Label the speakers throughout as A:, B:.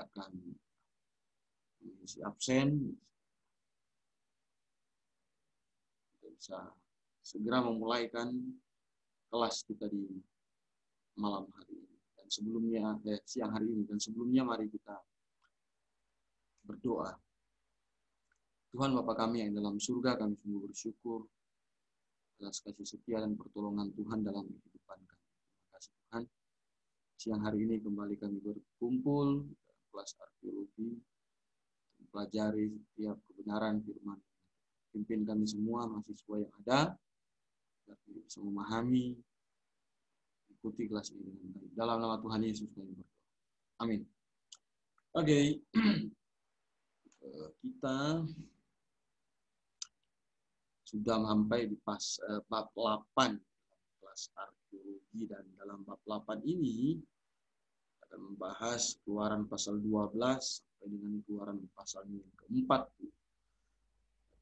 A: akan mengisi absen, kita bisa segera memulaikan kelas kita di malam hari ini dan sebelumnya siang hari ini, dan sebelumnya mari kita berdoa. Tuhan Bapa kami yang dalam surga, kami sungguh bersyukur atas kasih setia dan pertolongan Tuhan dalam kehidupan kami. Terima kasih Tuhan. Siang hari ini kembali kami berkumpul dalam kelas arkeologi, mempelajari setiap kebenaran firman. Pimpin kami semua mahasiswa yang ada, agar kami bisa memahami, ikuti kelas ini dengan baik. Dalam nama Tuhan Yesus kami berdoa. Amin. Oke. Kita sudah sampai di bab 8 kelas arkeologi, dan dalam bab 8 ini akan membahas Keluaran pasal 12 sampai dengan Keluaran pasal yang keempat.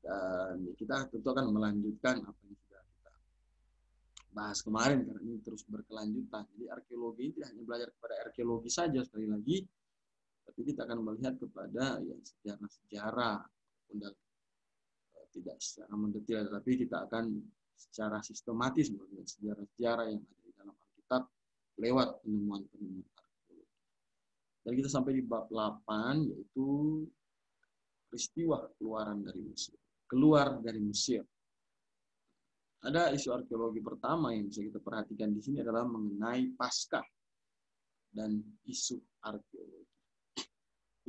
A: Dan kita tentu akan melanjutkan apa yang sudah kita bahas kemarin, karena ini terus berkelanjutan. Jadi arkeologi tidak hanya belajar kepada arkeologi saja sekali lagi, tapi kita akan melihat kepada sejarah-sejarah, tidak secara mendetail, tapi kita akan secara sistematis melihat sejarah-sejarah yang ada di dalam Alkitab lewat penemuan-penemuan arkeologi. Dan kita sampai di bab 8, yaitu peristiwa keluar dari Mesir. Ada isu arkeologi pertama yang bisa kita perhatikan di sini adalah mengenai Paskah dan isu arkeologi.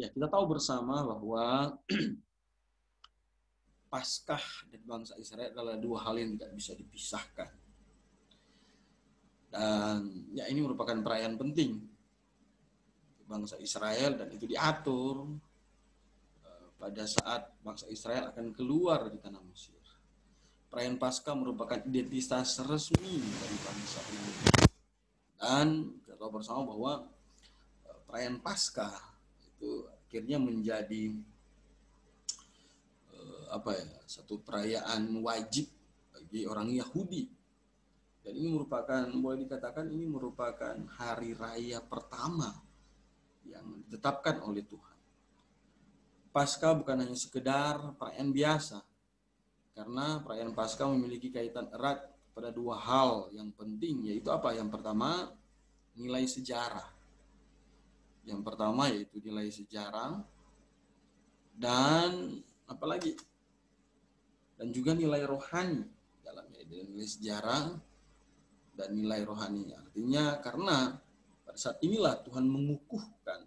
A: Ya, kita tahu bersama bahwa Paskah dan bangsa Israel adalah dua hal yang tidak bisa dipisahkan. Dan ya, ini merupakan perayaan penting bangsa Israel, dan itu diatur pada saat bangsa Israel akan keluar dari tanah Mesir. Perayaan Paskah merupakan identitas resmi dari bangsa ini. Dan kita tahu bersama bahwa perayaan Paskah itu akhirnya menjadi satu perayaan wajib bagi orang Yahudi. Dan ini merupakan, boleh dikatakan ini merupakan hari raya pertama yang ditetapkan oleh Tuhan. Paskah bukan hanya sekedar perayaan biasa, karena perayaan Paskah memiliki kaitan erat pada dua hal yang penting, yaitu apa? Yang pertama, nilai sejarah. Yang pertama yaitu nilai sejarah, dan apalagi? Dan juga nilai rohani dalamnya, nilai sejarah dan nilai rohani. Artinya karena pada saat inilah Tuhan mengukuhkan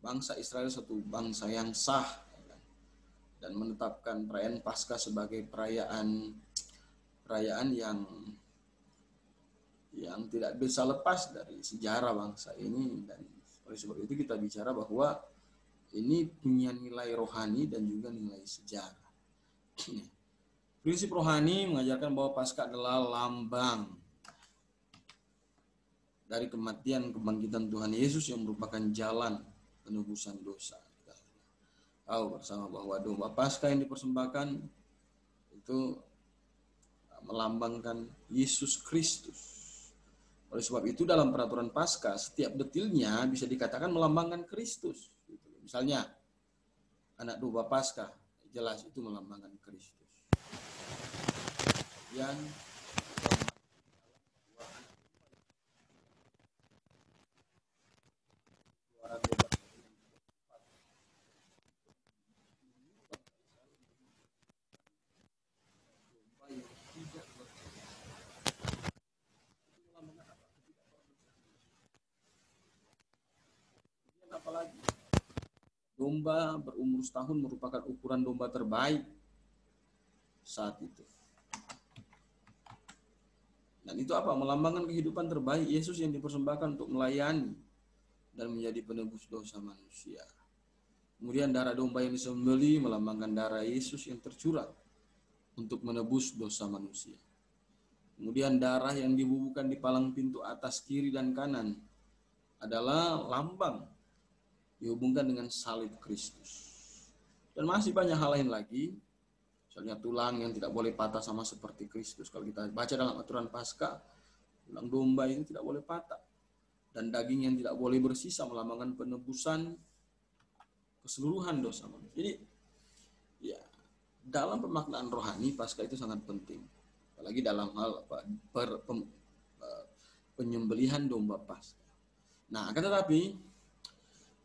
A: bangsa Israel satu bangsa yang sah, dan menetapkan perayaan Paskah sebagai perayaan yang tidak bisa lepas dari sejarah bangsa ini. Dan oleh sebab itu kita bicara bahwa ini punya nilai rohani dan juga nilai sejarah. Prinsip rohani mengajarkan bahwa Paskah adalah lambang dari kematian kebangkitan Tuhan Yesus yang merupakan jalan penebusan dosa. Kita tahu bersama bahwa domba Paskah yang dipersembahkan itu melambangkan Yesus Kristus. Oleh sebab itu dalam peraturan Paskah setiap detilnya bisa dikatakan melambangkan Kristus. Misalnya anak domba Paskah, jelas itu melambangkan Kristus. Yang apalagi domba berumur setahun merupakan ukuran domba terbaik saat itu. Dan itu apa? Melambangkan kehidupan terbaik Yesus yang dipersembahkan untuk melayani dan menjadi penebus dosa manusia. Kemudian darah domba yang disembelih melambangkan darah Yesus yang tercurah untuk menebus dosa manusia. Kemudian darah yang dibubuhkan di palang pintu atas, kiri, dan kanan adalah lambang dihubungkan dengan salib Kristus. Dan masih banyak hal lain lagi. Misalnya tulang yang tidak boleh patah sama seperti Kristus. Kalau kita baca dalam aturan Paskah, tulang domba itu tidak boleh patah. dan daging yang tidak boleh bersisa melambangkan penebusan keseluruhan dosa. Jadi ya, dalam pemaknaan rohani Paskah itu sangat penting, apalagi dalam hal penyembelihan domba Paskah. Nah, akan tetapi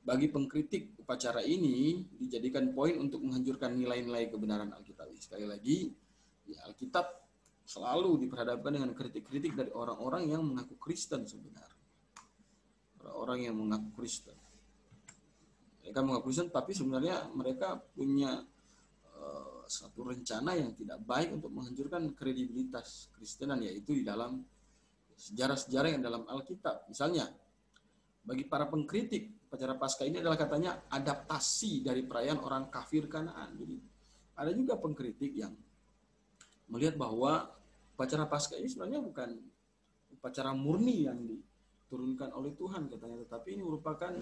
A: bagi pengkritik upacara ini dijadikan poin untuk menghancurkan nilai-nilai kebenaran Alkitab. Sekali lagi, ya, Alkitab selalu diperhadapkan dengan kritik-kritik dari orang-orang yang mengaku Kristen sebenarnya. Orang-orang yang mengaku Kristen. Mereka mengaku Kristen, tapi sebenarnya mereka punya satu rencana yang tidak baik untuk menghancurkan kredibilitas Kristenan, yaitu di dalam sejarah-sejarah yang dalam Alkitab. Misalnya, bagi para pengkritik, upacara Paskah ini adalah katanya adaptasi dari perayaan orang kafir Kanaan. Jadi, ada juga pengkritik yang melihat bahwa upacara Paskah ini sebenarnya bukan upacara murni yang diturunkan oleh Tuhan katanya, tetapi ini merupakan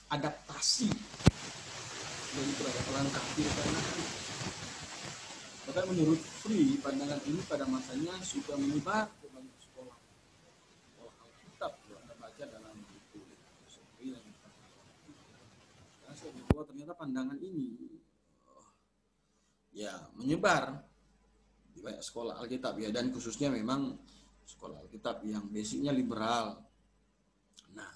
A: adaptasi dari perayaan orang kafir Kanaan. Bahkan menurut Free, pandangan ini pada masanya sudah menyebar ke banyak sekolah Alkitab. Anda baca dalam buku Free dan bahwa ternyata pandangan ini ya menyebar di banyak sekolah Alkitab ya, dan khususnya memang sekolah Alkitab yang basicnya liberal. Nah,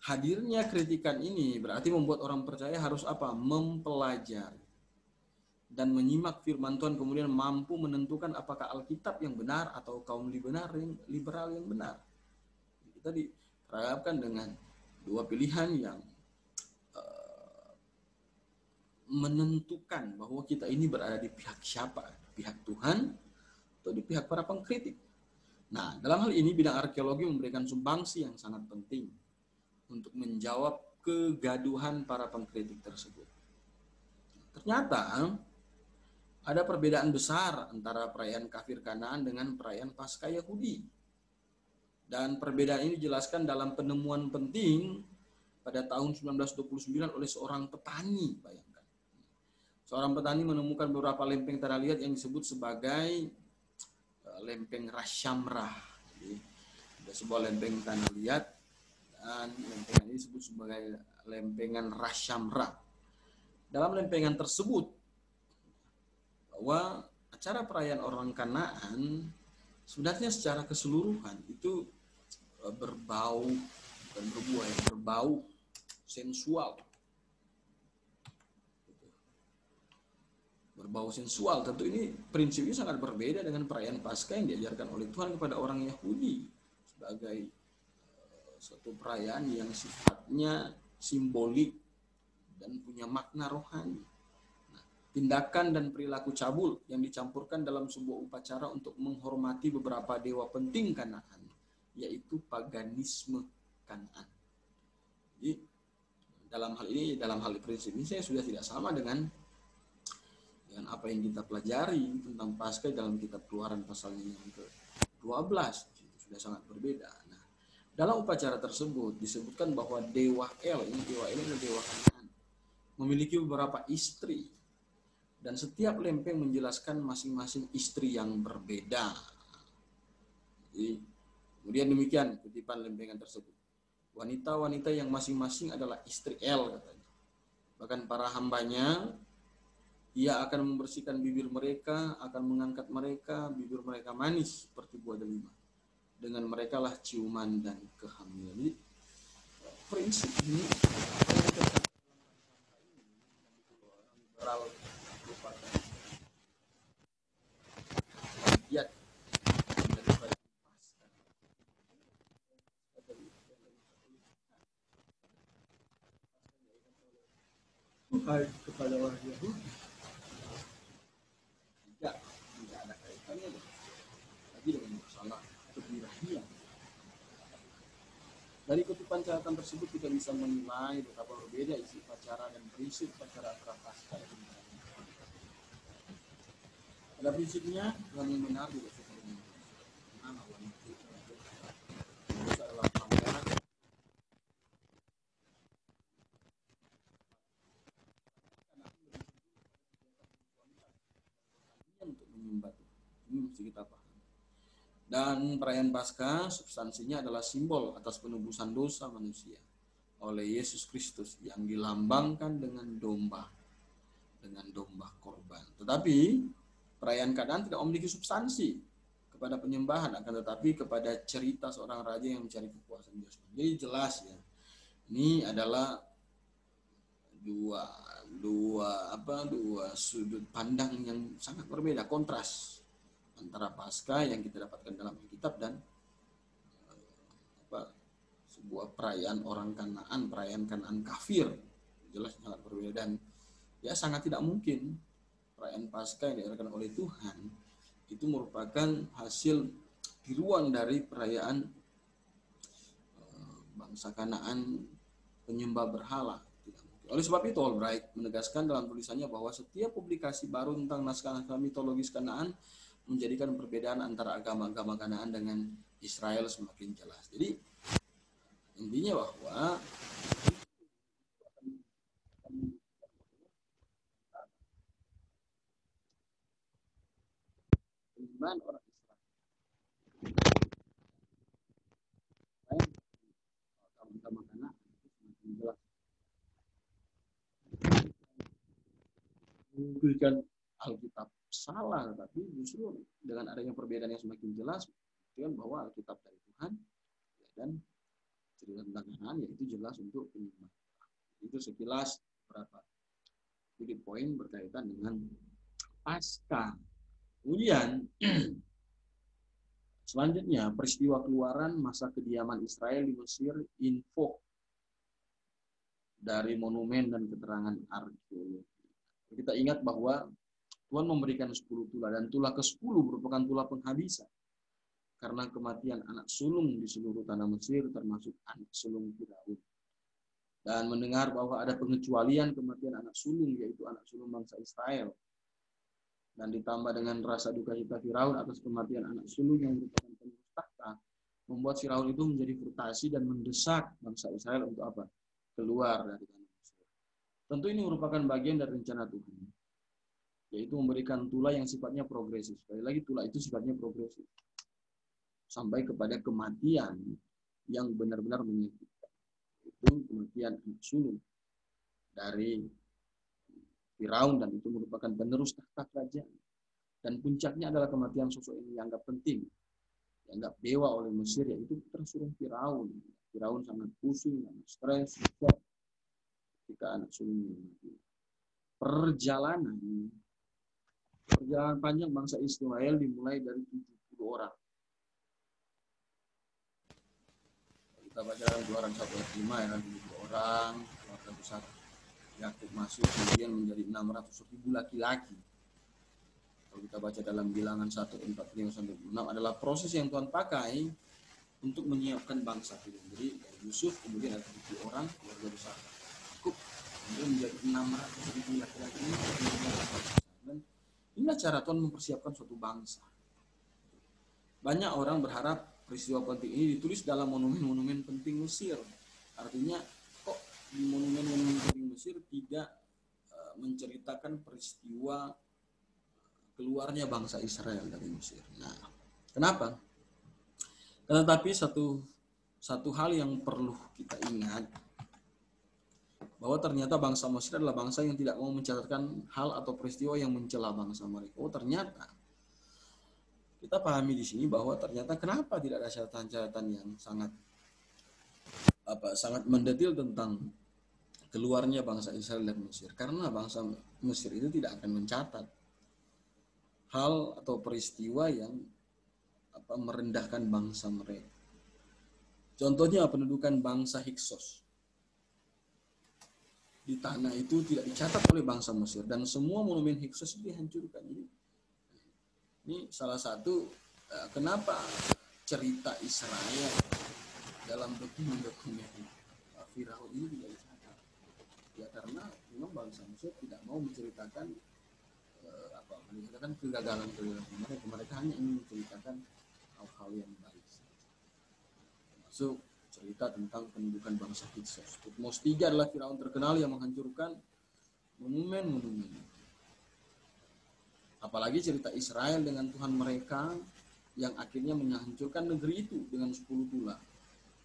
A: hadirnya kritikan ini berarti membuat orang percaya harus apa? Mempelajari dan menyimak firman Tuhan, kemudian mampu menentukan apakah Alkitab yang benar atau kaum liberal yang benar. Kita diperhadapkan dengan dua pilihan yang menentukan bahwa kita ini berada di pihak siapa, pihak Tuhan atau di pihak para pengkritik. Nah, dalam hal ini bidang arkeologi memberikan sumbangsi yang sangat penting untuk menjawab kegaduhan para pengkritik tersebut. Ternyata ada perbedaan besar antara perayaan kafir Kanaan dengan perayaan Paskah Yahudi. Dan perbedaan ini dijelaskan dalam penemuan penting pada tahun 1929 oleh seorang petani. Bayangkan, seorang petani menemukan beberapa lempeng tanah liat yang disebut sebagai lempeng Rashamrah. Jadi, ada sebuah lempeng tanah liat dan lempengan ini disebut sebagai lempengan Rashamrah. Dalam lempengan tersebut bahwa acara perayaan orang Kanaan sebenarnya secara keseluruhan itu berbau, bukan berbuah, berbau sensual. Berbau sensual. Tentu ini prinsipnya sangat berbeda dengan perayaan Paskah yang diajarkan oleh Tuhan kepada orang Yahudi sebagai suatu perayaan yang sifatnya simbolik dan punya makna rohani. Tindakan dan perilaku cabul yang dicampurkan dalam sebuah upacara untuk menghormati beberapa dewa penting Kanaan, yaitu paganisme Kanaan. Jadi dalam hal prinsip ini saya sudah tidak sama dengan apa yang kita pelajari tentang Paskah dalam kitab Keluaran pasalnya yang ke-12. Itu sudah sangat berbeda. Nah, dalam upacara tersebut disebutkan bahwa dewa El ini adalah dewa Kanaan, memiliki beberapa istri. Dan setiap lempeng menjelaskan masing-masing istri yang berbeda. Jadi, kemudian demikian kutipan lempengan tersebut. Wanita-wanita yang masing-masing adalah istri El katanya. Bahkan para hambanya, ia akan membersihkan bibir mereka, akan mengangkat mereka, bibir mereka manis seperti buah delima. Dengan mereka lah ciuman dan kehamilan. Jadi, prinsip ini liberal ya Tuhan kepada orang Yahudi tidak ada kaitannya lagi dengan masalah kebirahian. Dari kutipan catatan tersebut kita bisa menilai betapa berbeda isi upacara dan prinsip upacara Prapaskah. Pada prinsipnya Tuhan yang benar tidak suka dengan adalah pangeran untuk menyembah Tuhan. Ini mesti kita paham. Dan perayaan Paskah substansinya adalah simbol atas penebusan dosa manusia oleh Yesus Kristus yang dilambangkan dengan domba korban. Tetapi perayaan Kanaan tidak memiliki substansi kepada penyembahan, akan tetapi kepada cerita seorang raja yang mencari kepuasan jasmani. Jadi jelas ya, ini adalah dua sudut pandang yang sangat berbeda, kontras antara Paskah yang kita dapatkan dalam Alkitab dan sebuah perayaan orang Kanaan, perayaan Kanaan kafir. Jelas sangat berbeda, dan ya sangat tidak mungkin perayaan Paskah yang diadakan oleh Tuhan itu merupakan hasil tiruan dari perayaan bangsa Kanaan penyembah berhala. Oleh sebab itu, Albright menegaskan dalam tulisannya bahwa setiap publikasi baru tentang naskah-naskah mitologis Kanaan menjadikan perbedaan antara agama-agama Kanaan dengan Israel semakin jelas. Jadi intinya bahwa penyembahan orang Israel agama Kanaan itu semakin jelas. Bukan Alkitab salah, tapi justru dengan adanya perbedaan yang semakin jelas, dengan bahwa Alkitab dari Tuhan dan cerita tentang Kanaan yaitu jelas untuk penyembah. Itu sekilas berapa titik poin berkaitan dengan Paskah. Kemudian selanjutnya peristiwa keluaran masa kediaman Israel di Mesir, info dari monumen dan keterangan arkeologi. Kita ingat bahwa Tuhan memberikan 10 tulah, dan tulah ke-10 merupakan tulah penghabisan karena kematian anak sulung di seluruh tanah Mesir, termasuk anak sulung Firaun. Dan mendengar bahwa ada pengecualian kematian anak sulung, yaitu anak sulung bangsa Israel, dan ditambah dengan rasa duka cita Firaun atas kematian anak sulung yang merupakan penerus tahta, membuat Firaun itu menjadi frustasi dan mendesak bangsa Israel untuk apa? Keluar dari tanah Mesir. Tentu ini merupakan bagian dari rencana Tuhan, yaitu memberikan tulah yang sifatnya progresif. Sekali lagi, tulah itu sifatnya progresif sampai kepada kematian yang benar-benar menyakitkan, itu kematian anak sulung dari Firaun, dan itu merupakan penerus tahta kerajaan. Dan puncaknya adalah kematian sosok yang dianggap penting, dianggap dewa oleh Mesir, yaitu tersuruh Firaun. Firaun sangat pusing, sangat stres ketika anak sulungnya mati. Perjalanan panjang bangsa Israel dimulai dari 70 orang. Kita baca dalam Keluaran 1 ayat 5 ya, 70 orang, keluarga besar Yakub masuk, kemudian menjadi 600.000 laki-laki. Kalau kita baca dalam Bilangan 1:45-46 adalah proses yang Tuhan pakai untuk menyiapkan bangsa itu. Jadi dari Yusuf kemudian ada 70 orang keluarga besar Yakub, kemudian menjadi 600.000 laki-laki. Dan inilah cara Tuhan mempersiapkan suatu bangsa. Banyak orang berharap peristiwa penting ini ditulis dalam monumen-monumen penting Mesir. Artinya, kok di monumen-monumen penting Mesir tidak menceritakan peristiwa keluarnya bangsa Israel dari Mesir. Nah, kenapa? Tetapi satu hal yang perlu kita ingat, bahwa ternyata bangsa Mesir adalah bangsa yang tidak mau mencatatkan hal atau peristiwa yang mencela bangsa mereka. Oh, ternyata kita pahami di sini bahwa ternyata kenapa tidak ada catatan-catatan yang sangat mendetil tentang keluarnya bangsa Israel dari Mesir. Karena bangsa Mesir itu tidak akan mencatat hal atau peristiwa yang merendahkan bangsa mereka. Contohnya pendudukan bangsa Hiksos di tanah itu tidak dicatat oleh bangsa Mesir, dan semua monumen Hiksos itu dihancurkan. Jadi ini salah satu kenapa cerita Israel dalam dokumen-dokumen Firaun ini tidak dicatat. Ya karena memang bangsa Mesir tidak mau menceritakan kegagalan mereka. Mereka hanya ingin menceritakan hal-hal yang baik. Termasuk cerita tentang pendudukan bangsa Hiksos. Tutmos III adalah Firaun terkenal yang menghancurkan monumen-monumen. Apalagi cerita Israel dengan Tuhan mereka yang akhirnya menghancurkan negeri itu dengan 10 tulah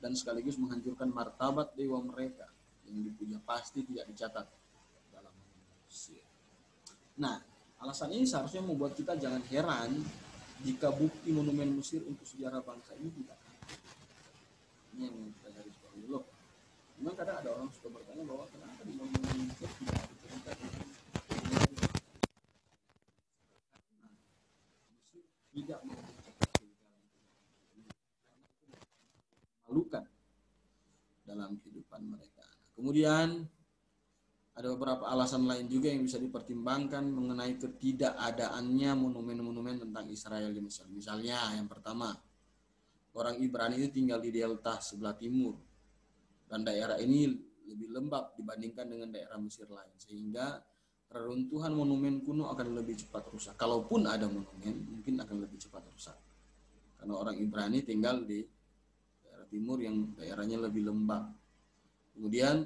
A: dan sekaligus menghancurkan martabat dewa mereka yang dipuja pasti tidak dicatat dalam Mesir. Nah, alasan ini seharusnya membuat kita jangan heran jika bukti monumen Mesir untuk sejarah bangsa ini tidak ada. Ini yang kita garis bawahi loh. Memang kadang ada orang suka bertanya bahwa kenapa di monumen Mesir tidak ada cerita tentang Mesir tidak memalukan dalam kehidupan mereka. Kemudian ada beberapa alasan lain juga yang bisa dipertimbangkan mengenai ketidakadaannya monumen-monumen tentang Israel di Mesir. Misalnya yang pertama, orang Ibrani itu tinggal di delta sebelah timur dan daerah ini lebih lembab dibandingkan dengan daerah Mesir lain, sehingga reruntuhan monumen kuno akan lebih cepat rusak. Kalaupun ada monumen, mungkin akan lebih cepat rusak karena orang Ibrani tinggal di daerah timur yang daerahnya lebih lembab. Kemudian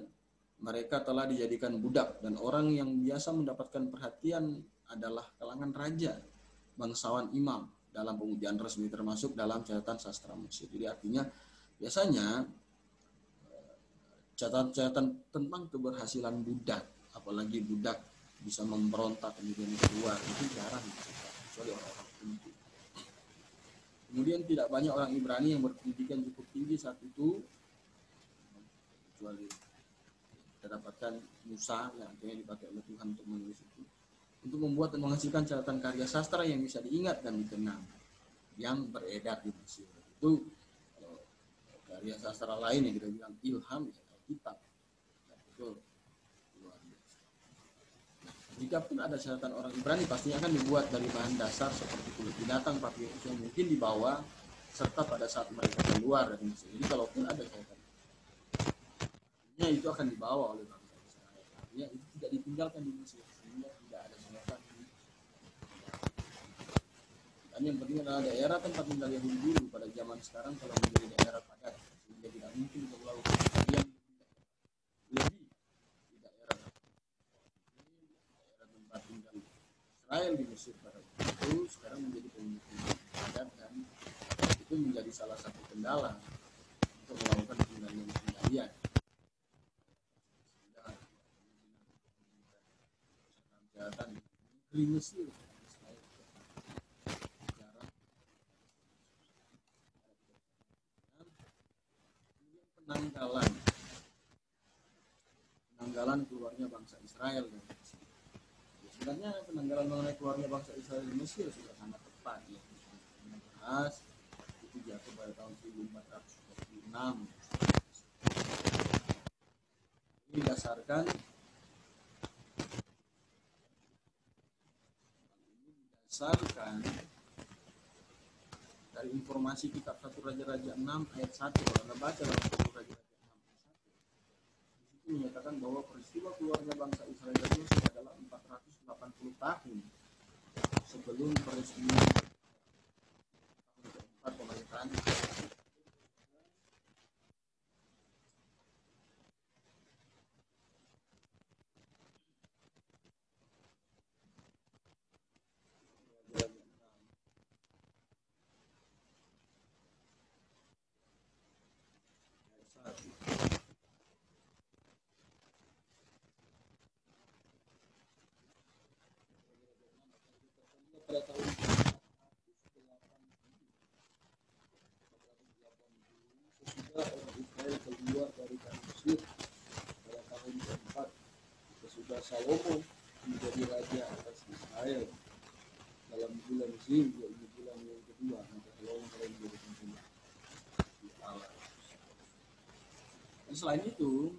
A: mereka telah dijadikan budak dan orang yang biasa mendapatkan perhatian adalah kalangan raja, bangsawan, imam dalam pengujian resmi termasuk dalam catatan sastra Mesir. Jadi artinya biasanya catatan tentang keberhasilan budak, apalagi budak bisa memberontak kemudian keluar, itu jarang diceritakan kecuali orang-orang tertentu. Kemudian tidak banyak orang Ibrani yang berpendidikan cukup tinggi saat itu, kecuali kita dapatkan Musa yang akhirnya dipakai oleh Tuhan untuk menulis itu, untuk membuat dan menghasilkan catatan karya sastra yang bisa diingat dan dikenang yang beredar di Mesir. Itu karya sastra lain yang kita bilang ilham ya, Alkitab. Itu luar biasa. Jika pun ada catatan orang Ibrani pastinya akan dibuat dari bahan dasar seperti kulit binatang, papirus yang mungkin dibawa serta pada saat mereka keluar dari Mesir. Jadi kalaupun ada catatan itu akan dibawa oleh bangsa Israel. Artinya itu tidak ditinggalkan di Mesir sehingga tidak ada catatan. Dan yang penting adalah daerah tempat tinggal Yahudi dulu pada zaman sekarang kalau menjadi daerah padat sehingga tidak mungkin untuk melakukan kejadian lebih di daerah tempat tinggal Israel di Mesir pada waktu itu sekarang menjadi pemukiman padat dan itu menjadi salah satu kendala untuk melakukan penggalian. Negeri Mesir penanggalan keluarnya bangsa Israel dari Mesir. Sebenarnya penanggalan mengenai keluarnya bangsa Israel di Mesir sudah sangat tepat ya. Bahas itu jatuh pada tahun 1426. Ini didasarkan dari informasi kitab 1 Raja-Raja 6 ayat 1. Kalau Anda baca dalam 1 Raja-Raja 6 ayat 1, disitu menyatakan bahwa peristiwa keluarnya bangsa Israel dari Mesir adalah 480 tahun sebelum peristiwa tahun keempat pemerintahan pada tahun 480 sesudah orang Israel keluar dari tanah Mesir pada tahun keempat, sesudah Salomo menjadi raja atas Israel dalam bulan Zim, yaitu bulan yang kedua, maka Salomo menjadi pemimpin Allah. Dan selain itu,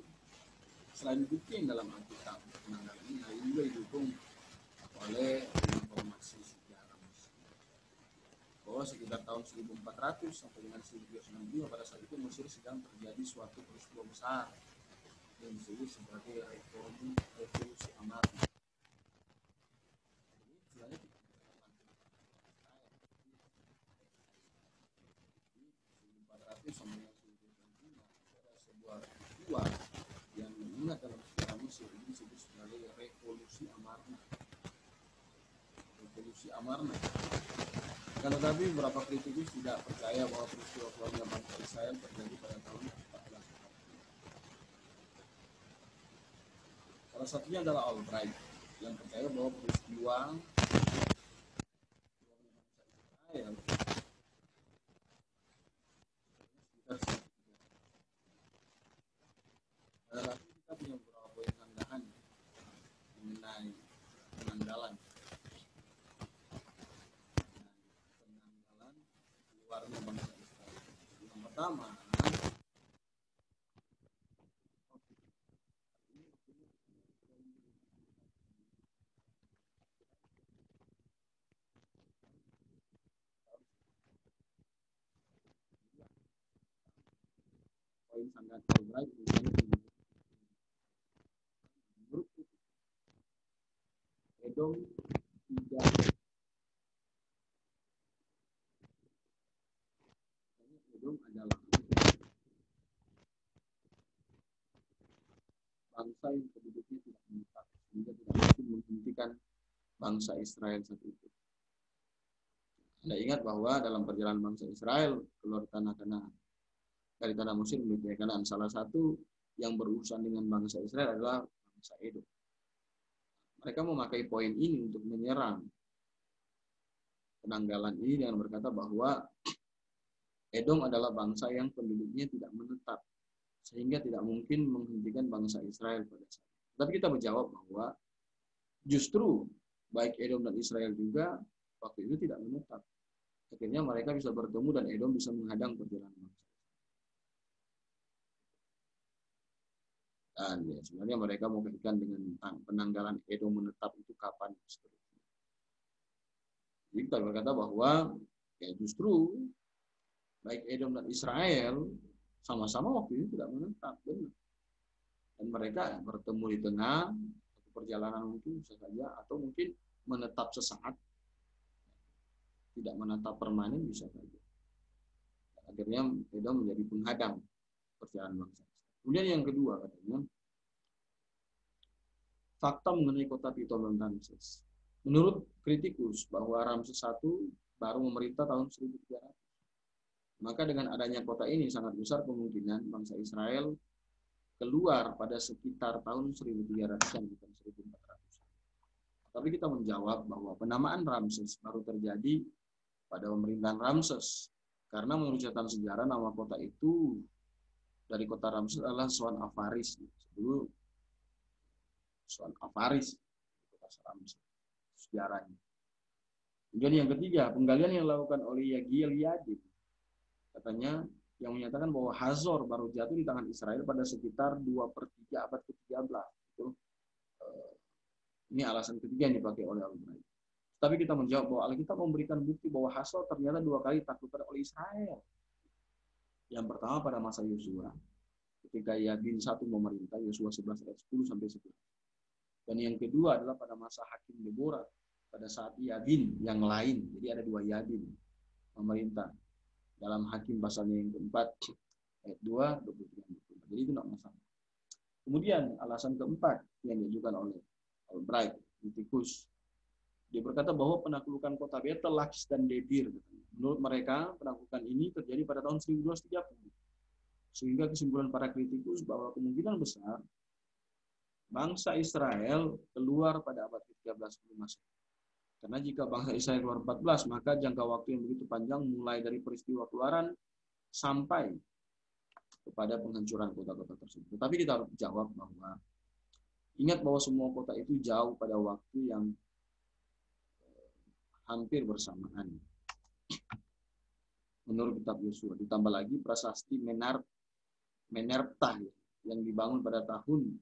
A: selain bukti yang dalam Alkitab penanggalan ini, hal ini juga didukung oleh informasi sejarah Mesir bahwa sekitar tahun 1400 sampai dengan 1395 pada saat itu Mesir sedang terjadi suatu peristiwa besar yang disebut sebagai revolusi Amarna. Ini sebenarnya 1400 sampai dengan 1395 ada sebuah peristiwa yang mengingat dalam sejarah Mesir ini disebut sebagai revolusi Amarna. Revolusi Amarna. Tetapi beberapa kritikus tidak percaya bahwa peristiwa keluarnya bangsa Israel terjadi pada tahun 14. Salah satunya adalah Albright yang percaya bahwa peristiwa Israel adalah kita punya beberapa poin tambahan mengenai penanggalan keluarnya bangsa Israel. Yang pertama, poin sangat Albright menurut Edom tidak Edom adalah bangsa yang penduduknya tidak menetap sehingga tidak mungkin menghentikan bangsa Israel saat itu. Anda ingat bahwa dalam perjalanan bangsa Israel keluar tanah Kanaan dari tanah Mesir menuju Kanaan, salah satu yang berurusan dengan bangsa Israel adalah bangsa Edom. Mereka memakai poin ini untuk menyerang penanggalan ini dengan berkata bahwa Edom adalah bangsa yang penduduknya tidak menetap sehingga tidak mungkin menghentikan bangsa Israel pada saat itu. Tapi kita menjawab bahwa justru baik Edom dan Israel juga waktu itu tidak menetap. Akhirnya mereka bisa bertemu dan Edom bisa menghadang perjalanan bangsa. Dan ya, sebenarnya mereka mau kaitkan dengan penanggalan Edom menetap itu kapan. Jadi kita berkata bahwa ya justru baik Edom dan Israel sama-sama waktu itu tidak menetap, benar. Dan mereka bertemu di tengah perjalanan mungkin bisa saja, atau mungkin menetap sesaat, tidak menetap permanen bisa saja. Akhirnya Edom menjadi penghadang perjalanan bangsa. Kemudian yang kedua katanya, fakta mengenai kota Pitom dan Ramses. Menurut kritikus bahwa Ramses I baru memerintah tahun 1300. Maka dengan adanya kota ini sangat besar kemungkinan bangsa Israel keluar pada sekitar tahun 1300-an bukan 1400. Tapi kita menjawab bahwa penamaan Ramses baru terjadi pada pemerintahan Ramses. Karena menurut catatan sejarah nama kota itu dari kota Ramses adalah Suan Avaris. Dulu Suan Avaris kota Ramses sejarahnya. Kemudian yang ketiga, penggalian yang dilakukan oleh Yagiel Yadid katanya yang menyatakan bahwa Hazor baru jatuh di tangan Israel pada sekitar 2/3 abad ke-13. Itu, ini alasan ketiga yang dipakai oleh Albright. Tapi kita menjawab bahwa Alkitab memberikan bukti bahwa Hazor ternyata 2 kali ditaklukkan oleh Israel. Yang pertama pada masa Yosua, ketika Yabin I memerintah, Yosua 11 ayat 10 sampai 11. Dan yang kedua adalah pada masa Hakim Deborah, pada saat Yabin yang lain. Jadi ada 2 Yabin memerintah. Dalam Hakim pasalnya yang keempat, ayat 2, 23. Jadi itu tidak masalah. Kemudian alasan keempat yang diajukan oleh Albright, kritikus, dia berkata bahwa penaklukan kota Betel, Lakis, dan Debir. Menurut mereka, penaklukan ini terjadi pada tahun 1230. Sehingga kesimpulan para kritikus bahwa kemungkinan besar bangsa Israel keluar pada abad ke-13 sebelum Masehi. Karena jika bangsa Israel keluar 14, maka jangka waktu yang begitu panjang mulai dari peristiwa keluaran sampai kepada penghancuran kota-kota tersebut. Tetapi kita harus jawab bahwa ingat bahwa semua kota itu jauh pada waktu yang hampir bersamaan. Menurut kitab Yosua, ditambah lagi prasasti Menerptah yang dibangun pada tahun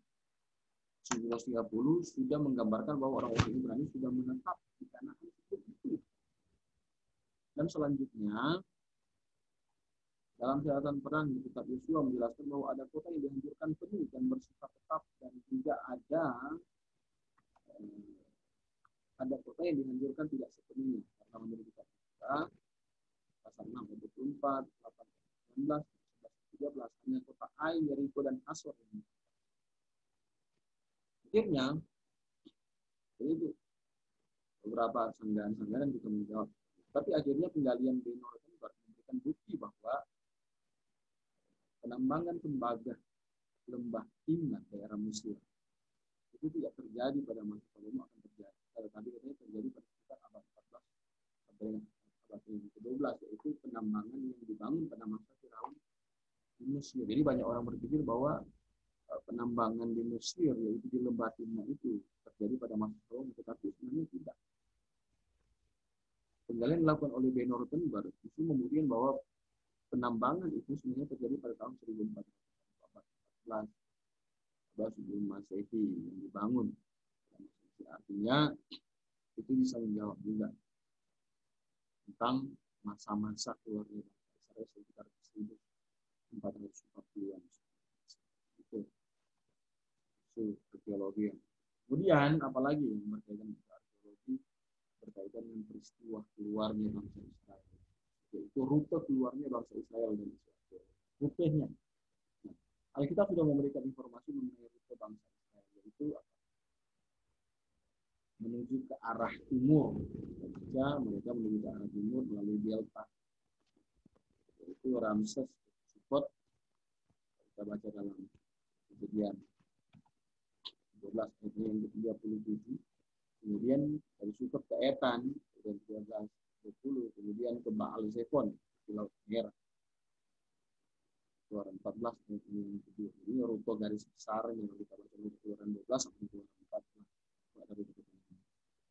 A: 1930 sudah menggambarkan bahwa orang-orang Ibrani sudah menetap di tanah itu. Dan selanjutnya dalam catatan perang di kitab Yosua menjelaskan bahwa ada kota yang dihancurkan penuh dan bersifat tetap, dan juga ada kota yang dihancurkan tidak sepenuhnya. Karena menurut kitab kita pasal 6 ayat 24, 8 19, 11 13 hanya kota Ai, Yeriko, dan Asor. Akhirnya itu beberapa sanggahan-sanggahan kita menjawab. Tapi akhirnya penggalian Benor itu memberikan bukti bahwa penambangan tembaga lembah Timna daerah Mesir itu tidak terjadi pada masa Ptolemaic, akan terjadi. Tadi katanya terjadi pada sekitar abad 14 sampai abad ke-12, yaitu penambangan yang dibangun pada masa Firaun di Mesir. Jadi banyak orang berpikir bahwa penambangan di Mesir, yaitu di lembah Timna itu terjadi pada masa Ptolemaic, tetapi sebenarnya tidak. Penggalian dilakukan oleh Benor Rothenberg itu membuktikan bahwa penambangan itu sebenarnya terjadi pada tahun 1414 sebelum Masehi yang dibangun. Artinya itu bisa menjawab juga tentang masa-masa keluarnya Israel sekitar 1440-an. Itu arkeologi. Kemudian apalagi yang berkaitan dengan arkeologi berkaitan dengan peristiwa keluarnya bangsa Israel, yaitu rute keluarnya bangsa Israel dan Israel. Rutenya. Nah, Alkitab sudah memberikan informasi mengenai rute bangsa Israel, yaitu menuju ke arah timur. Mereka menuju ke arah timur melalui delta, yaitu Ramses, Sukot. Kita baca dalam Kejadian 12 ayat yang ke-37. Kemudian dari Sukot ke Etan, dan 13-20, kemudian ke Baal Zephon di Laut Merah. Keluaran 14 ayat yang kedua. Ini rute garis besar yang kita baca dari Keluaran 12 sampai Keluaran 14.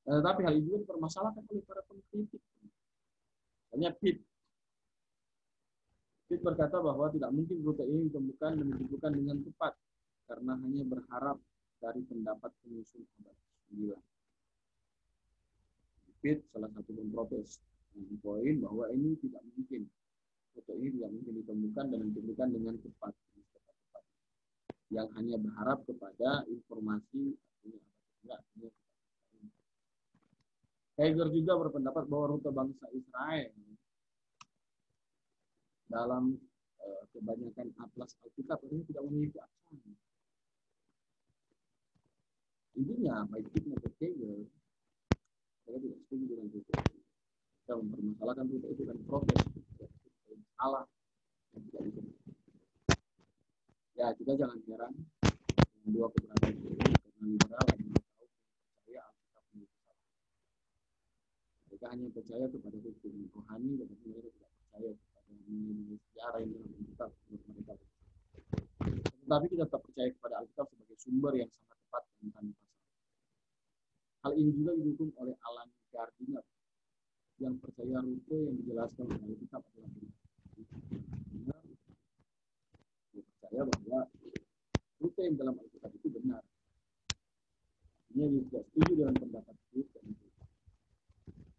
A: Tetapi hal itu dipermasalahkan oleh para pengkritik. Hanya Pitt berkata bahwa tidak mungkin rute ini ditemukan dan ditentukan dengan tepat karena hanya berharap dari pendapat penyusun abad 9. Pitt salah satu pemprotes yang poin bahwa ini tidak mungkin, rute ini tidak mungkin ditemukan dan ditentukan dengan tepat, yang hanya berharap kepada informasi artinya. Heger juga berpendapat bahwa rute bangsa Israel dalam kebanyakan atlas Alkitab ini tidak memiliki aksen. Intinya, baik Pitt maupun Heger, saya tidak setuju dengan rute itu. Kita mempermasalahkan rute itu dan protes salah yang tidak bisa. Ya, kita jangan heran dengan dua keberadaan ini karena liberal adalah tahu percaya Alkitab menjadi salah. Mereka hanya percaya kepada hukum rohani, tetapi mereka tidak percaya kepada sejarah yang dalam Alkitab menurut mereka. Tetapi kita tetap percaya kepada Alkitab sebagai sumber yang sangat tepat dan tanpa salah. Hal ini juga didukung oleh Alan Gardiner yang percaya rute yang dijelaskan oleh Alkitab adalah benar. Dia percaya bahwa rute yang dalam Alkitab itu benar. Dia tidak setuju dengan pendapat itu.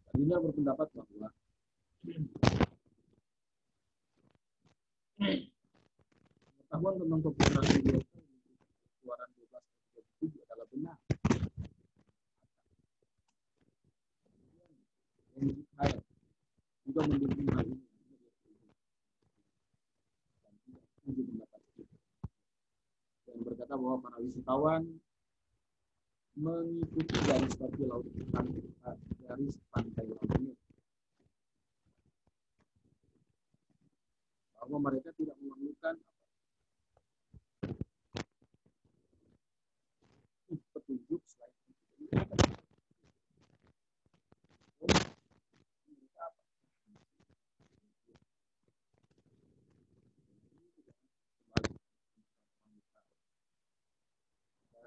A: Gardiner berpendapat bahwa pengetahuan tentang topografi biasa Keluaran 12:37 adalah benar. Israel juga mendukung hal ini dan berkata bahwa para wisatawan mengikuti garis pantai laut ini, bahwa mereka tidak memerlukan petunjuk selain itu.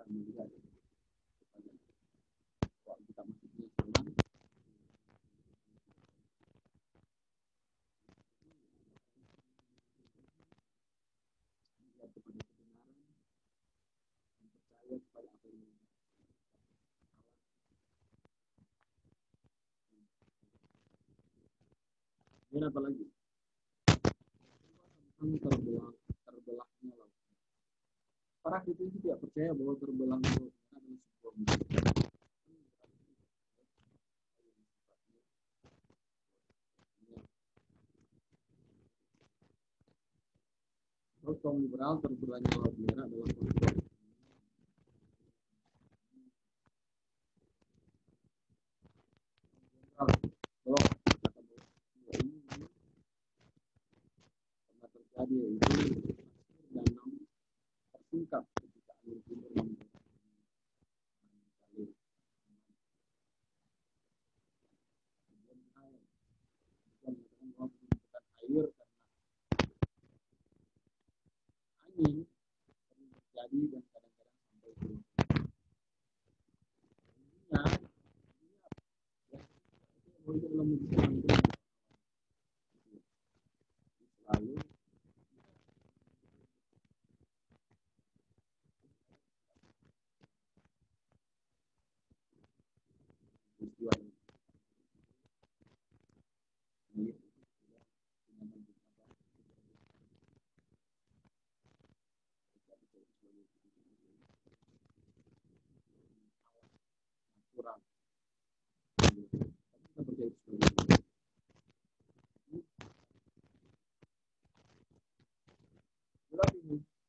A: Melihat kalau kita masuknya sekarang melihat kepada kebenaran dan percaya kepada apa yang dan apa lagi terbelahnya laut. Para Kristen tidak percaya bahwa terbelahnya laut adalah sebuah musibah. Kaum liberal terbelahnya laut merah adalah konsep bahwa Jadi itu danau tersingkap ketika air timur mengalir. Air angin sering terjadi dan kadang-kadang sampai ke dunia. Lalu peristiwa ini kurang. Kita percaya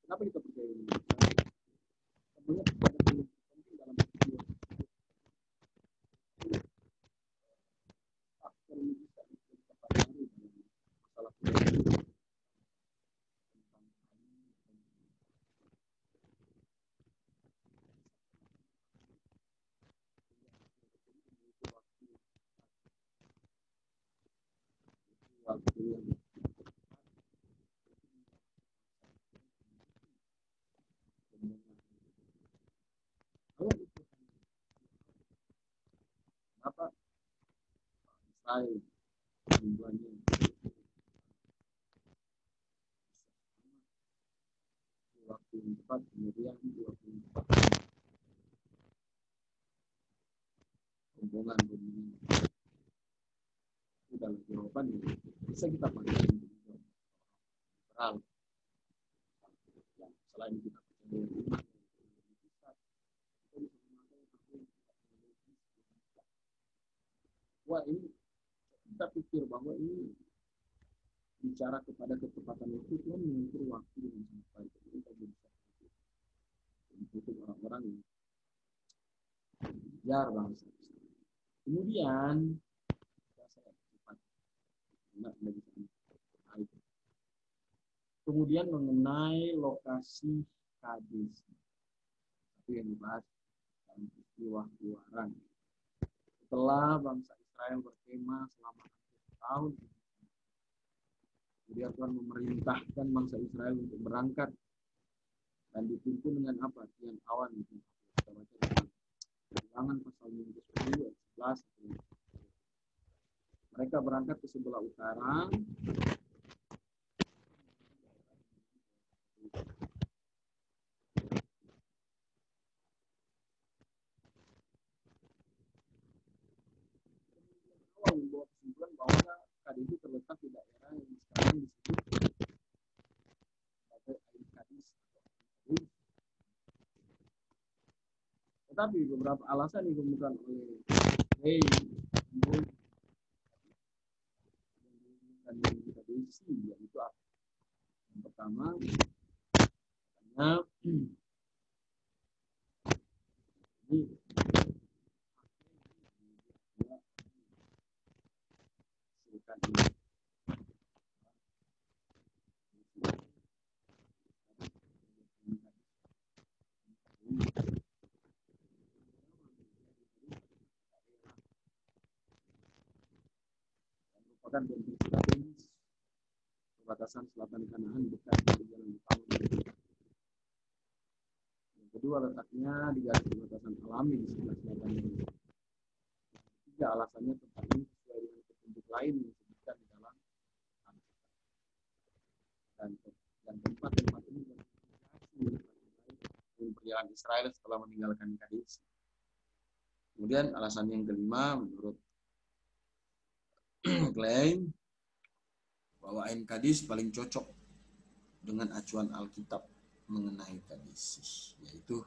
A: kenapa kita percaya ini? Sebenarnya ada penting dalam peristiwa faktor ini bisa diperpanjang masalah tentang waktu yang kalau itu kenapa Israel jumlahnya waktu yang tepat, kemudian di waktu yang tepat rombongan itu dalam jawaban bisa kita pakai liberal yang selain kita percaya iman wah ini kita pikir bahwa ini bicara kepada ketepatan itu Tuhan mengukur waktu dengan sangat baik. Jadi kita bisa untuk orang-orang yang belajar bangsa. Kemudian saya cepat tidak bisa baik. Kemudian mengenai lokasi Kades itu yang dibahas dalam peristiwa keluaran. Setelah bangsa Israel berkemah selama 1 tahun, kemudian Tuhan memerintahkan bangsa Israel untuk berangkat dan dipimpin dengan apa? Tiang awan itu. Kita baca Bilangan pasal 10 ayat 11. Mereka berangkat ke sebelah utara. Awal membawa kesimpulan bahwa Kades itu terletak di daerah yang sekarang disebut sebagai Ain Kadis. Tetapi beberapa alasan dikemukakan oleh Hey, dan Kadesi, yaitu apa? Yang pertama, karena ini silakan ini. Merupakan bentuk strategis perbatasan selatan Kanaan dekat di jalan utama. Yang kedua, letaknya di garis perbatasan alami di sebelah selatan ini. Ketiga, alasannya tempat ini sesuai dengan petunjuk lain yang disebutkan di dalam Alkitab. Dan tempat-tempat ini perjalanan Israel setelah meninggalkan Kades. Kemudian alasan yang kelima, menurut klaim bahwa Ain Kadis paling cocok dengan acuan Alkitab mengenai Kades, yaitu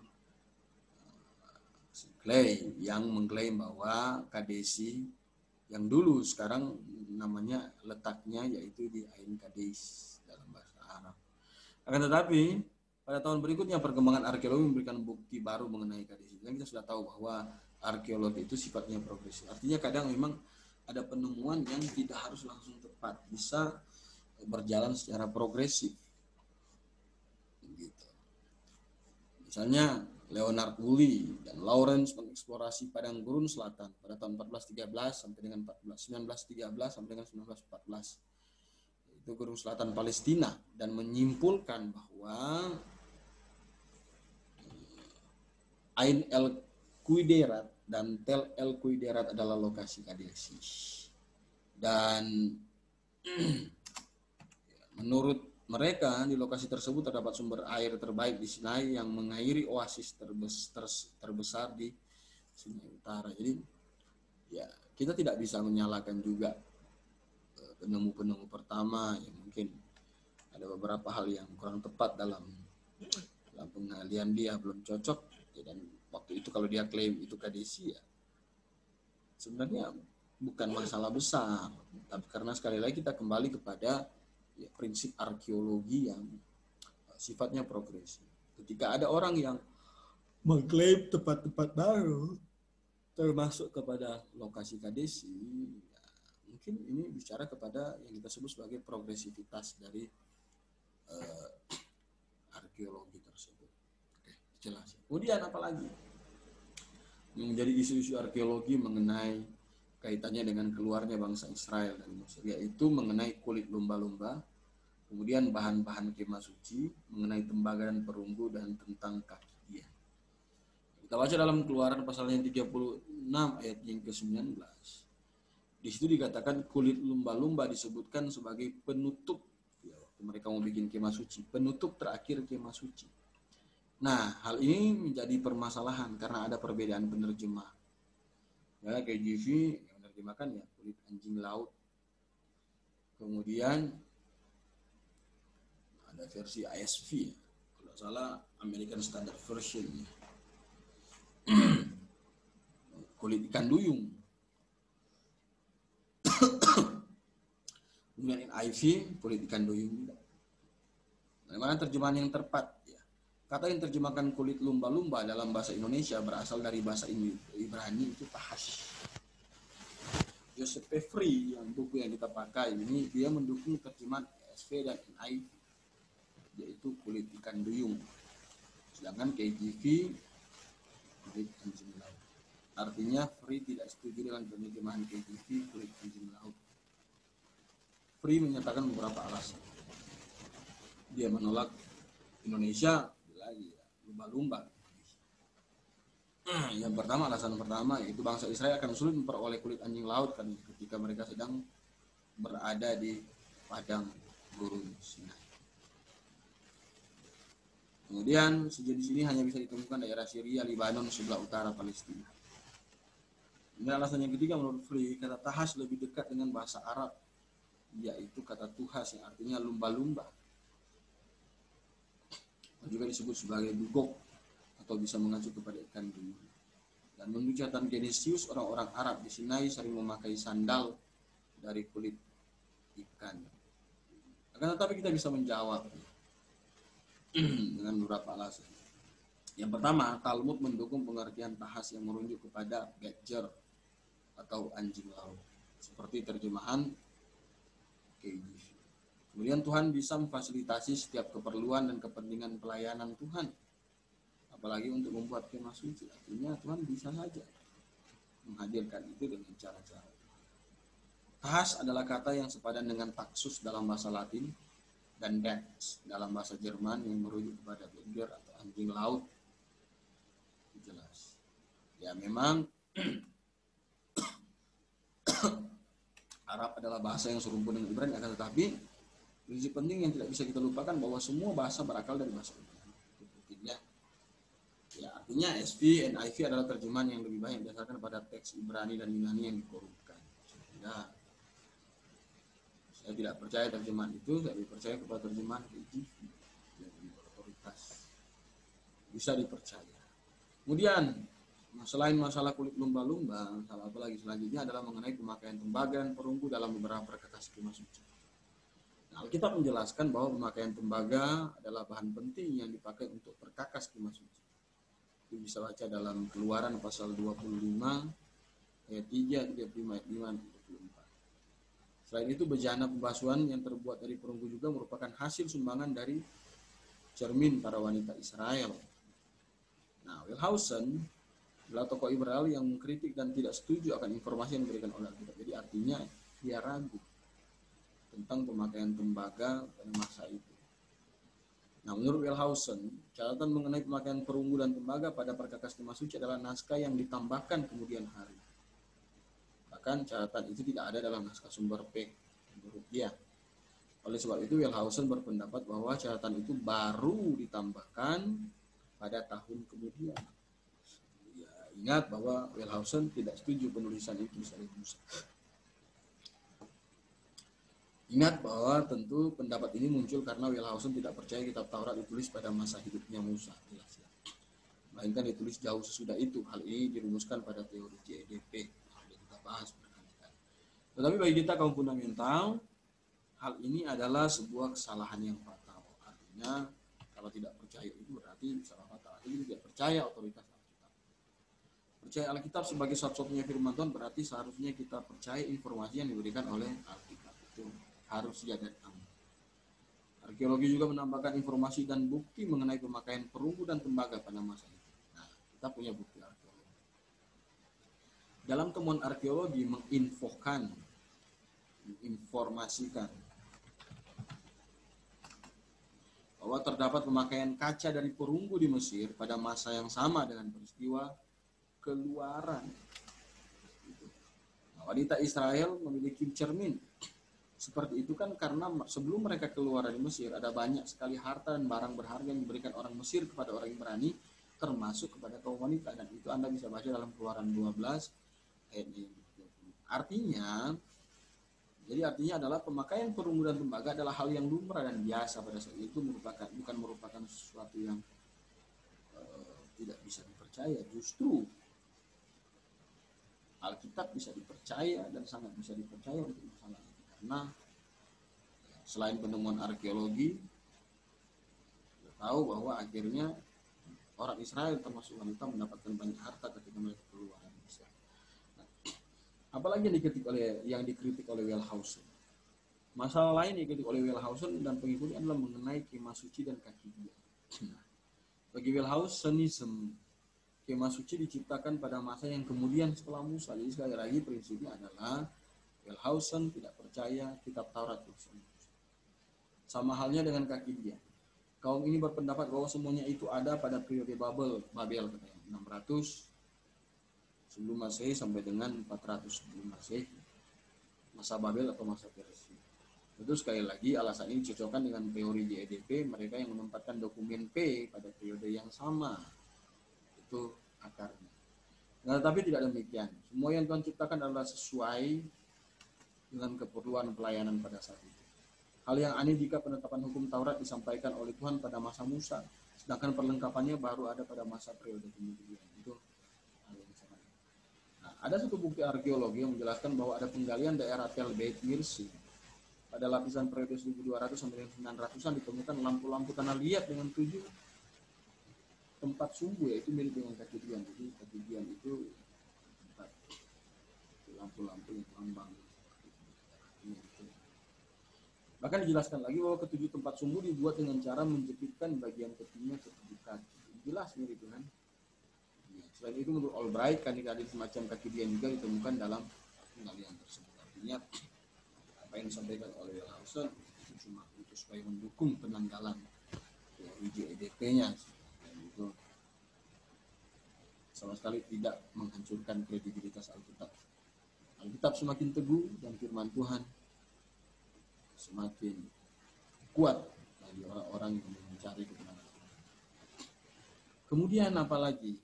A: klaim yang mengklaim bahwa Kadesi yang dulu sekarang namanya letaknya yaitu di Ain Kadis dalam bahasa Arab. Akan tetapi pada tahun berikutnya perkembangan arkeologi memberikan bukti baru mengenai Kadesi. Dan kita sudah tahu bahwa arkeologi itu sifatnya progresif. Artinya kadang memang ada penemuan yang tidak harus langsung tepat, bisa berjalan secara progresif. Gitu. Misalnya Leonard Woolley dan Lawrence mengeksplorasi padang gurun selatan pada tahun 1413 sampai dengan 1913 sampai dengan 1914. Itu gurun selatan Palestina, dan menyimpulkan bahwa Ain el Kuiderat dan Tel el Kuiderat adalah lokasi Kadesh. Dan menurut mereka, di lokasi tersebut terdapat sumber air terbaik di Sinai yang mengairi oasis terbesar di Sinai Utara. Jadi, ya kita tidak bisa menyalahkan juga penemu-penemu pertama yang mungkin ada beberapa hal yang kurang tepat dalam penggalian dia, belum cocok. Ya, dan waktu itu kalau dia klaim itu Kadesi, ya sebenarnya bukan masalah besar. Tapi karena sekali lagi kita kembali kepada prinsip arkeologi yang sifatnya progresif. Ketika ada orang yang mengklaim tempat-tempat baru termasuk kepada lokasi Kadesi, ya, mungkin ini bicara kepada yang kita sebut sebagai progresivitas dari arkeologi tersebut. Oke, jelas. Kemudian apalagi yang menjadi isu-isu arkeologi mengenai kaitannya dengan keluarnya bangsa Israel dari Mesir, yaitu mengenai kulit lumba-lumba, kemudian bahan-bahan kemah suci, mengenai tembaga dan perunggu, dan tentang kaki dia. Kita baca dalam Keluaran pasal yang 36 ayat yang ke-19. Di situ dikatakan kulit lumba-lumba disebutkan sebagai penutup, ya, waktu mereka mau bikin kemah suci, penutup terakhir kemah suci. Nah, hal ini menjadi permasalahan karena ada perbedaan penerjemah. Ya, KJV yang menerjemahkan ya kulit anjing laut. Kemudian ada versi ASV, kalau salah American Standard Version, kulit ikan duyung. Kemudian NIV kulit ikan duyung. Bagaimana terjemahan yang tepat? Ya. Kata yang terjemahkan kulit lumba-lumba dalam bahasa Indonesia berasal dari bahasa Ibrani, itu tahash. Joseph Pefri, yang buku yang kita pakai ini, dia mendukung terjemahan ESV dan NIV, yaitu kulit ikan duyung. Sedangkan KJV kulit anjing laut. Artinya Free tidak setuju dengan penerjemahan KJV kulit anjing laut. Free menyatakan beberapa alasan. Dia menolak Indonesia lagi ya, lumba-lumba. Yang pertama, alasan pertama yaitu bangsa Israel akan sulit memperoleh kulit anjing laut kan ketika mereka sedang berada di padang gurun Sinai. Kemudian sejenis ini hanya bisa ditemukan daerah Syria, Lebanon, sebelah utara Palestina. Ini alasan yang ketiga, menurut Free, kata tahas lebih dekat dengan bahasa Arab, yaitu kata tuhas yang artinya lumba-lumba. Juga disebut sebagai dugok atau bisa mengacu kepada ikan duyung. Dan menurut catatan Genesius, orang-orang Arab di Sinai sering memakai sandal dari kulit ikan. Akan tetapi kita bisa menjawab dengan beberapa alasan. Yang pertama, Talmud mendukung pengertian tahas yang merujuk kepada badger atau anjing laut, seperti terjemahan KJV. Kemudian Tuhan bisa memfasilitasi setiap keperluan dan kepentingan pelayanan Tuhan, apalagi untuk membuat kemah suci. Artinya Tuhan bisa saja menghadirkan itu dengan cara-cara. Tahas adalah kata yang sepadan dengan taxus dalam bahasa Latin dan Dachs dalam bahasa Jerman yang merujuk kepada badger atau anjing laut. Jelas. Ya memang Arab adalah bahasa yang serumpun dengan Ibrani, akan tetapi prinsip penting yang tidak bisa kita lupakan bahwa semua bahasa berakal dari bahasa Ibrani. Ya, artinya SV, NIV adalah terjemahan yang lebih banyak berdasarkan pada teks Ibrani dan Yunani yang dikorupkan. Sehingga saya tidak percaya terjemahan itu, saya percaya kepada terjemahan KJV yang otoritas, bisa dipercaya. Kemudian selain masalah kulit lumba-lumba, masalah apa lagi selanjutnya adalah mengenai pemakaian tembaga dan perunggu dalam beberapa perkakas kemah suci. Nah, Alkitab menjelaskan bahwa pemakaian tembaga adalah bahan penting yang dipakai untuk perkakas kemah suci. Itu bisa baca dalam Keluaran pasal 25 ayat 3, 35, ayat 5, 24. Selain itu, bejana pembasuhan yang terbuat dari perunggu juga merupakan hasil sumbangan dari cermin para wanita Israel. Nah, Wellhausen adalah tokoh Israel yang mengkritik dan tidak setuju akan informasi yang diberikan oleh Alkitab. Jadi artinya dia ragu tentang pemakaian tembaga pada masa itu. Nah, menurut Wellhausen, catatan mengenai pemakaian perunggu dan tembaga pada perkakas kemah suci adalah naskah yang ditambahkan kemudian hari. Bahkan catatan itu tidak ada dalam naskah sumber P menurut dia. Oleh sebab itu, Wellhausen berpendapat bahwa catatan itu baru ditambahkan pada tahun kemudian. Ya, ingat bahwa Wellhausen tidak setuju penulisan itu dari Musa. Ingat bahwa tentu pendapat ini muncul karena Wellhausen tidak percaya kitab Taurat ditulis pada masa hidupnya Musa, melainkan ditulis jauh sesudah itu. Hal ini dirumuskan pada teori JEDP yang kita bahas berkali-kali. Tetapi bagi kita kaum fundamental, hal ini adalah sebuah kesalahan yang fatal. Artinya kalau tidak percaya itu berarti salah fatal. Artinya tidak percaya otoritas Alkitab. Percaya Alkitab sebagai satu-satunya firman Tuhan berarti seharusnya kita percaya informasi yang diberikan oleh Alkitab itu harus dari awal. Arkeologi juga menambahkan informasi dan bukti mengenai pemakaian perunggu dan tembaga pada masa itu. Nah, kita punya bukti arkeologi. Dalam temuan arkeologi menginformasikan bahwa terdapat pemakaian kaca dari perunggu di Mesir pada masa yang sama dengan peristiwa keluaran. Wanita Israel memiliki cermin seperti itu kan karena sebelum mereka keluar dari Mesir ada banyak sekali harta dan barang berharga yang diberikan orang Mesir kepada orang Ibrani, termasuk kepada kaum wanita, dan itu Anda bisa baca dalam Keluaran 12 ayat 20. Artinya adalah pemakaian perunggu dan tembaga adalah hal yang lumrah dan biasa pada saat itu, bukan merupakan sesuatu yang tidak bisa dipercaya. Justru Alkitab bisa dipercaya dan sangat bisa dipercaya untuk masalah ini, karena selain penemuan arkeologi, kita tahu bahwa akhirnya orang Israel termasuk wanita mendapatkan banyak harta ketika mereka keluar dari Mesir. Nah, apalagi yang dikritik oleh Wellhausen. Masalah lain yang dikritik oleh Wellhausen dan pengikutnya adalah mengenai kemah suci dan kaki dia. Nah, bagi Wellhausenism, kemah suci diciptakan pada masa yang kemudian setelah Musa. Jadi sekali lagi prinsipnya adalah Wellhausen tidak percaya kitab Taurat itu. Sama halnya dengan kaki dia. Kaum ini berpendapat bahwa semuanya itu ada pada periode Babel katanya, 600 sebelum Masehi sampai dengan 400 sebelum Masehi, masa Babel atau masa Persia. Itu sekali lagi alasan ini cocokkan dengan teori JEDP, mereka yang menempatkan dokumen P pada periode yang sama. Itu akarnya. Nah, tapi tidak demikian. Semua yang Tuhan ciptakan adalah sesuai dengan keperluan pelayanan pada saat itu. Hal yang aneh jika penetapan hukum Taurat disampaikan oleh Tuhan pada masa Musa, sedangkan perlengkapannya baru ada pada masa periode kemudian. Itu hal yang sangat. Nah, ada satu bukti arkeologi yang menjelaskan bahwa ada penggalian daerah Tel Beit Mirsi. Pada lapisan periode 1200 sampai 900-an ditemukan lampu-lampu tanah liat dengan 7 tempat sumbu, yaitu mirip dengan kaki dian. Jadi kaki dian itu tempat lampu-lampu yang lambang. Bahkan dijelaskan lagi bahwa ketujuh tempat sumbu dibuat dengan cara menjepitkan bagian ketinya ke tujuh kaki. Jelas mirip kan? Ya, selain itu menurut Albright, kandidat semacam kaki dian juga ditemukan dalam penggalian tersebut. Artinya apa yang disampaikan oleh Wellhausen itu cuma untuk supaya mendukung penanggalan teori JEDP-nya. Itu sama sekali tidak menghancurkan kredibilitas Alkitab. Alkitab semakin teguh dan firman Tuhan semakin kuat bagi orang-orang yang mencari kebenaran. Kemudian apalagi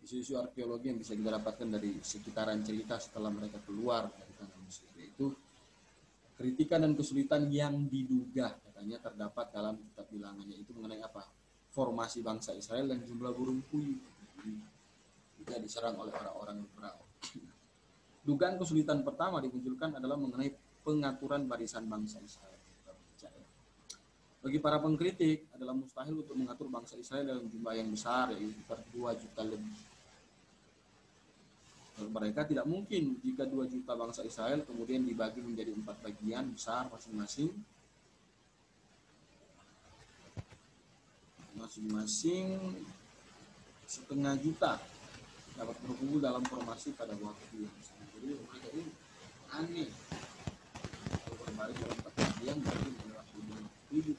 A: isu-isu arkeologi yang bisa kita dapatkan dari sekitaran cerita setelah mereka keluar dari tanah Mesir, yaitu kritikan dan kesulitan yang diduga katanya terdapat dalam kitab bilangannya, itu mengenai apa? Formasi bangsa Israel dan jumlah burung puyuh juga diserang oleh orang-orang Ibrani. Dugaan kesulitan pertama dimunculkan adalah mengenai pengaturan barisan bangsa Israel. Bagi para pengkritik adalah mustahil untuk mengatur bangsa Israel dalam jumlah yang besar, yaitu 2 juta lebih. Mereka tidak mungkin jika 2 juta bangsa Israel kemudian dibagi menjadi 4 bagian besar masing-masing setengah juta dapat berkumpul dalam formasi pada waktu yang sama. Jadi mereka ini aneh. Kalau berbalik dalam 4 bagian berarti adalah hidup.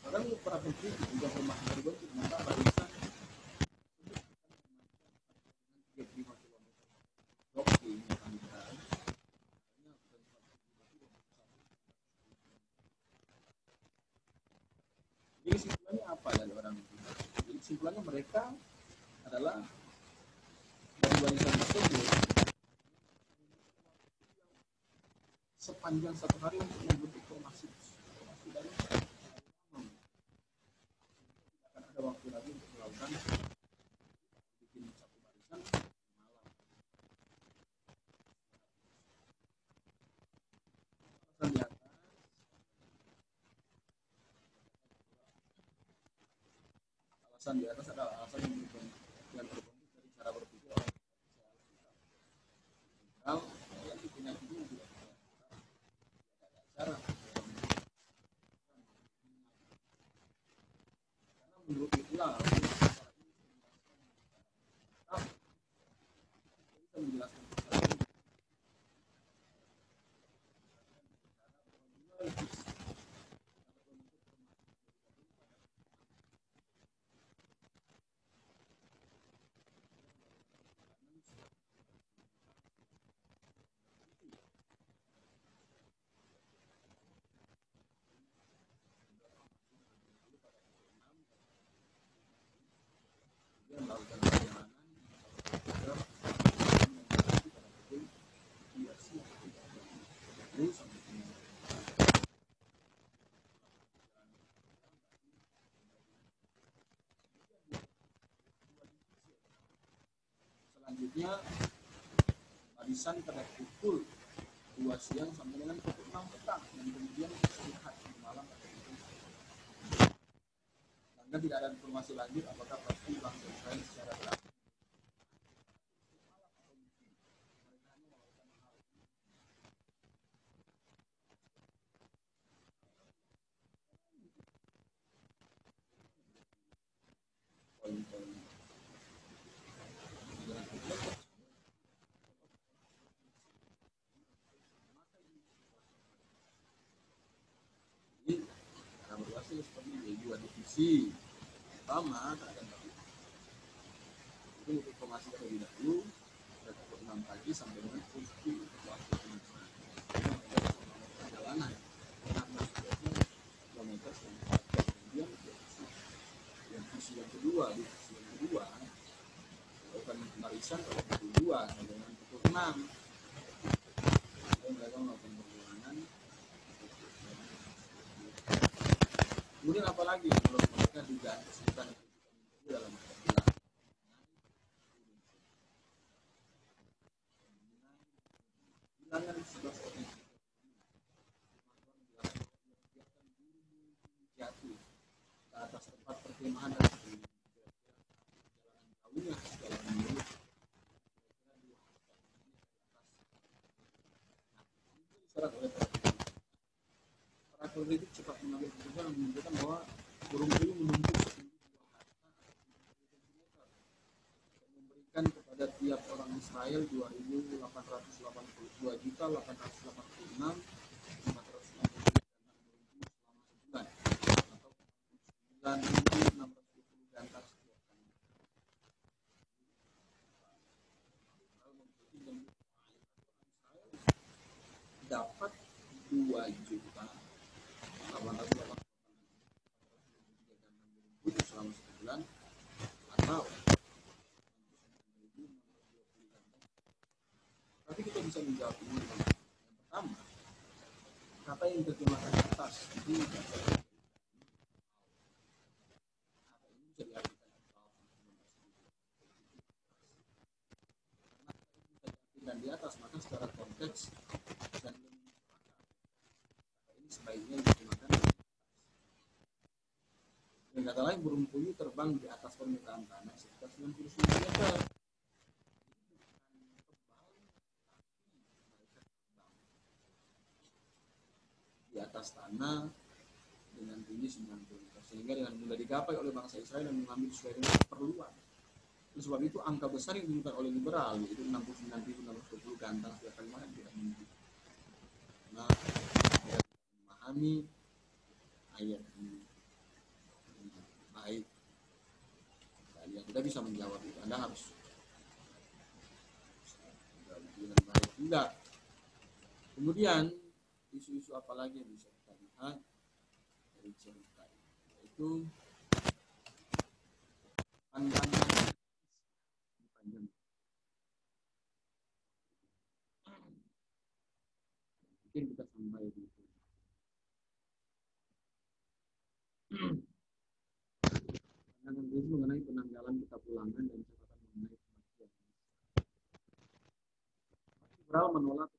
A: Bahkan para peneliti juga pemahaman berbentuk maka barisan 35 km. Oke, ini akan ditahan. Jadi kesimpulannya apa dari orang itu? Jadi kesimpulannya mereka adalah dari barisan tersebut sepanjang 1 hari untuk membentuk formasi dari akan ada waktu lagi untuk melakukan bikin satu barisan malam. Alasan di atas adalah alasan yang terbentuk dari cara berpikir orang Israel yang punya itu tidak ada cara. Karena menurut itulah bisa menjelaskan dia melakukan perjalanan selanjutnya barisan pada pukul 2 siang sampai dengan pukul 6 petang dan kemudian istirahat di malam. Karena tidak ada informasi lanjut apakah pasti bangsa Israel secara berat. Jadi cara berhasil seperti ini, 2 divisi pertama akan itu informasi terlebih dahulu dari pukul 6 pagi sampai dengan pukul waktu perjalanan 16 km kemudian divisi yang kedua melakukan barisan pada pukul 2 sampai dengan pukul 6 mereka melakukan perjalanan. Kemudian apalagi kalau mereka dugaan kesulitan dalam bilangan 11 jatuh ke atas tempat perkemahan dan jauhnya dalam menurut disyarat oleh para kritik cepat mengambil keputusan yang menunjukkan bahwa burung puyuh menumpuk setinggi 2 hektar dan memberikan kepada tiap orang Israel 2.886.586 selama sebulan atau 9.620 ganteng setiap kali. Dapat 2.886.586 selama sebulan atau tapi kita bisa menjawab ini. Yang pertama, kata yang terjemahkan atas itu kata ini bisa diartikan dan di atas, maka secara konteks dan ini sebaiknya digunakan. Dengan kata lain, burung puyuh terbang di atas permukaan tanah sekitar 99 meter. atas tanah dengan tinggi 90 meter, sehingga dengan mudah digapai oleh bangsa Israel dan mengambil sesuai dengan keperluan. Oleh sebab itu angka besar yang ditentukan oleh liberal yaitu 69.620 gantang setiap kali makan tidak mungkin. Nah, kita memahami ayat ini baik, kita bisa menjawab itu. Anda harus dengan baik juga. Kemudian isu-isu apa lagi yang bisa kita lihat dari cerita ini, yaitu pandangan panjang. Mungkin kita sampai di pandangan itu mengenai penanggalan kitab Ulangan dan catatan mengenai kematian. Liberal menolak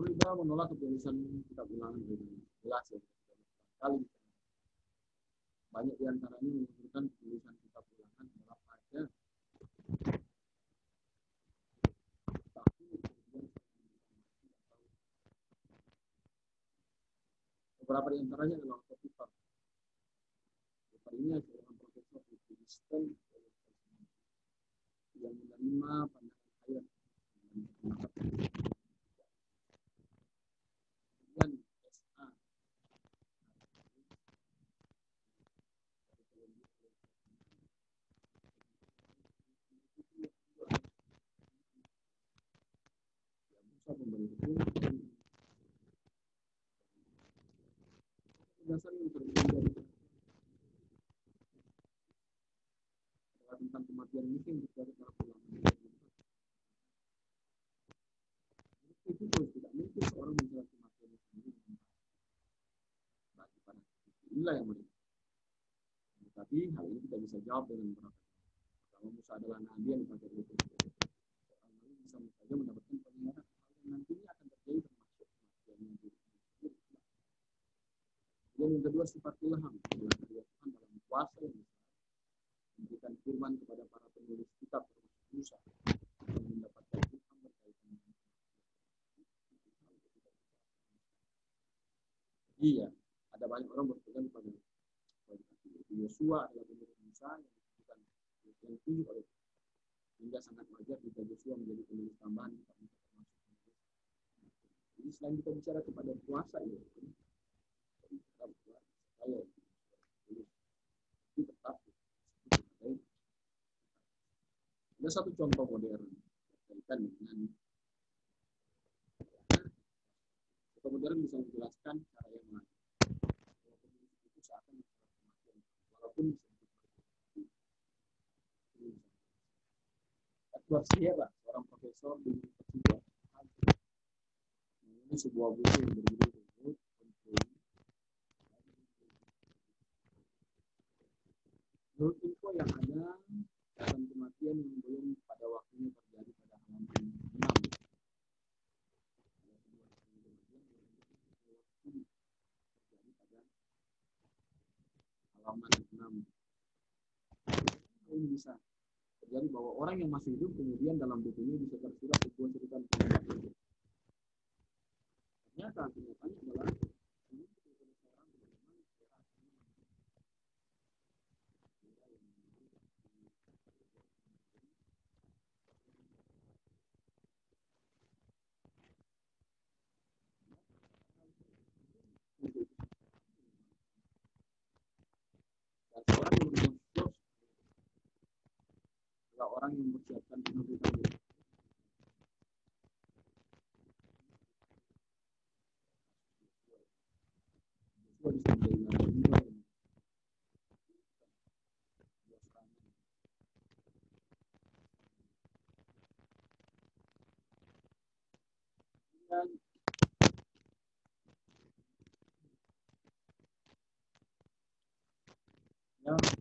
A: Liberal menolak ketulisan kitab Ulangan dengan jelas ya. Kali banyak diantaranya menunjukkan penulisan kitab Ulangan adalah pada beberapa diantaranya adalah Potifar. Potifar ini adalah seorang profesor di Kristen yang menerima pandangan ayat kemudian SA yang memberi hukum dasar yang berbeda tentang kematian mungkin terjadi para ulama. Itu tidak mungkin seorang menjelaskan kematian sendiri bagi para inilah yang mereka. Tapi hal ini tidak bisa jawab dengan beberapa. Kalau Musa adalah nabi yang dipakai itu, orang lain bisa saja mendapatkan penglihatan yang nantinya akan terjadi termasuk kematiannya diri. Yang kedua sifat ilham, Tuhan dalam kuasa yang besar memberikan firman kepada para penulis kitab termasuk Musa yang mendapatkan ilham berkaitan dengan iya, ada banyak orang berpegang pada Yosua adalah penulis Musa yang disebutkan yang tinggi oleh hingga sangat wajar jika Yosua menjadi penulis tambahan kitab Musa termasuk penulis. Jadi selain kita bicara kepada kuasa ini, kita buat saya itu tetap ada satu contoh modern berkaitan dengan contoh modern bisa menjelaskan cara yang lain. Itu seakan walaupun Edward Sierra, seorang profesor di Universitas ini sebuah buku yang berjudul menurut info yang ada dalam kematian yang belum pada waktunya terjadi pada halaman 6. Halaman 6. Ini bisa terjadi bahwa orang yang masih hidup kemudian dalam bukunya bisa tersirat sebuah cerita kematian. Ternyata kenyataannya adalah orang yang mempersiapkan penelitian ya